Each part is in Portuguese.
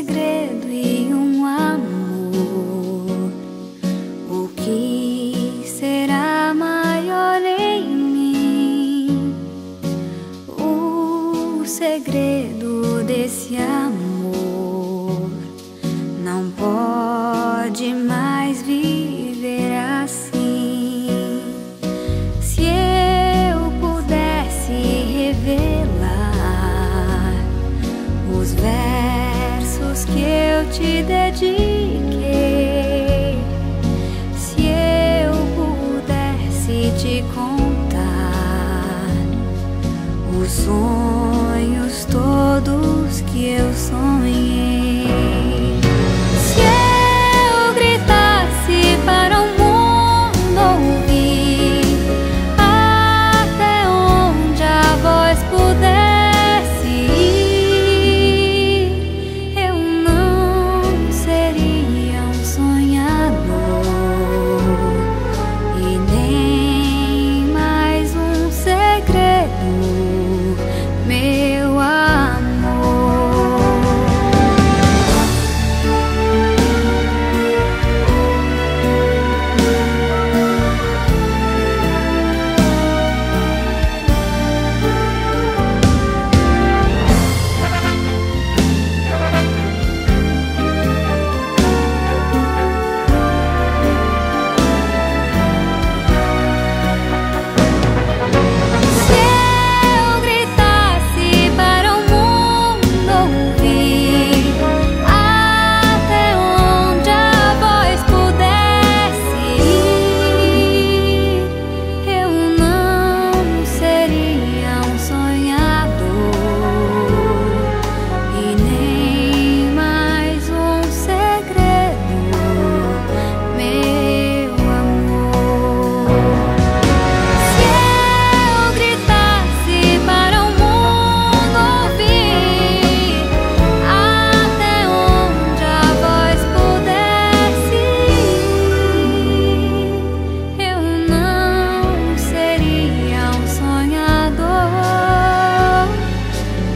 segredo e um amor. O que será maior em mim? O segredo desse amor não pode mais viver assim. Se eu pudesse revelar os versos que eu te dediquei, se eu pudesse te contar os sonhos todos que eu sonhei, se eu gritasse para o mundo ouvir, até onde a voz pudesse ir, eu não seria um sonhador e nem mais um segredo, meu amor. Se eu gritasse para o mundo ouvir, até onde a voz pudesse ir, eu não seria um sonhador e nem mais um segredo, meu amor. Se eu gritasse para o mundo ouvir, até onde a voz pudesse ir, eu não seria um sonhador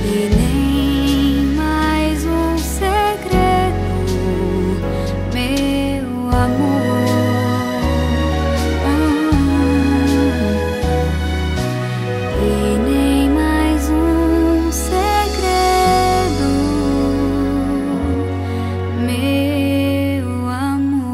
e nem mais um segredo, meu amor. E nem mais um segredo, meu amor.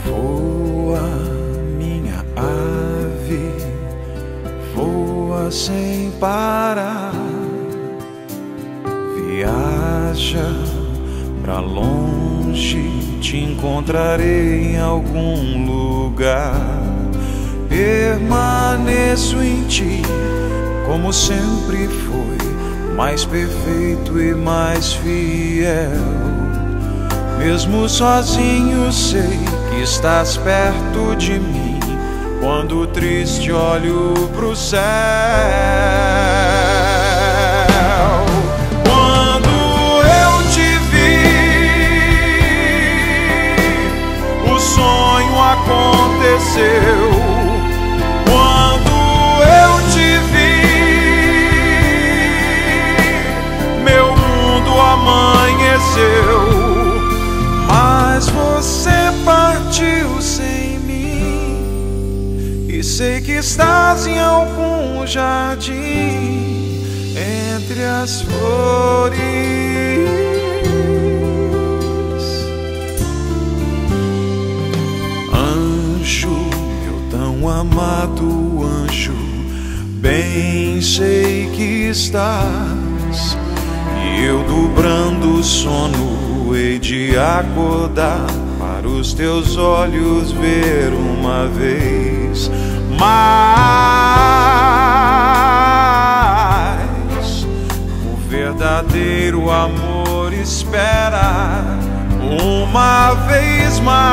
Voa, minha ave, voa sem parar, viaja pra longe, te encontrarei em algum lugar. Permaneço em ti, como sempre foi, mais perfeito e mais fiel. Mesmo sozinho sei que estás perto de mim, quando triste olho pro céu. Quando eu te vi, o sonho aconteceu. Quando eu te vi, meu mundo amanheceu. Mas você partiu sem mim, e sei que estás em algum jardim entre as flores. Anjo, meu tão amado anjo, bem sei que estás, e eu dobrando o sono hei de acordar para os teus olhos ver uma vez mais. O verdadeiro amor espera uma vez mais.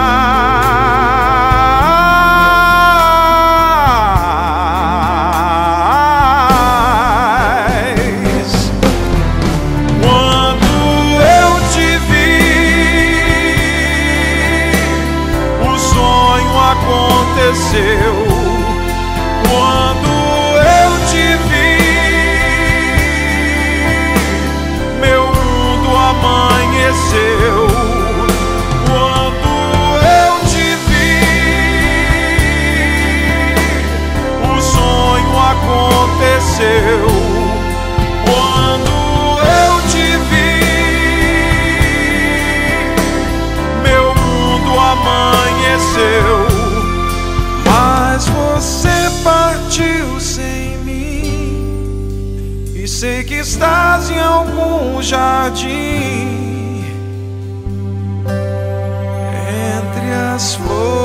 sei que estás em algum jardim entre as flores.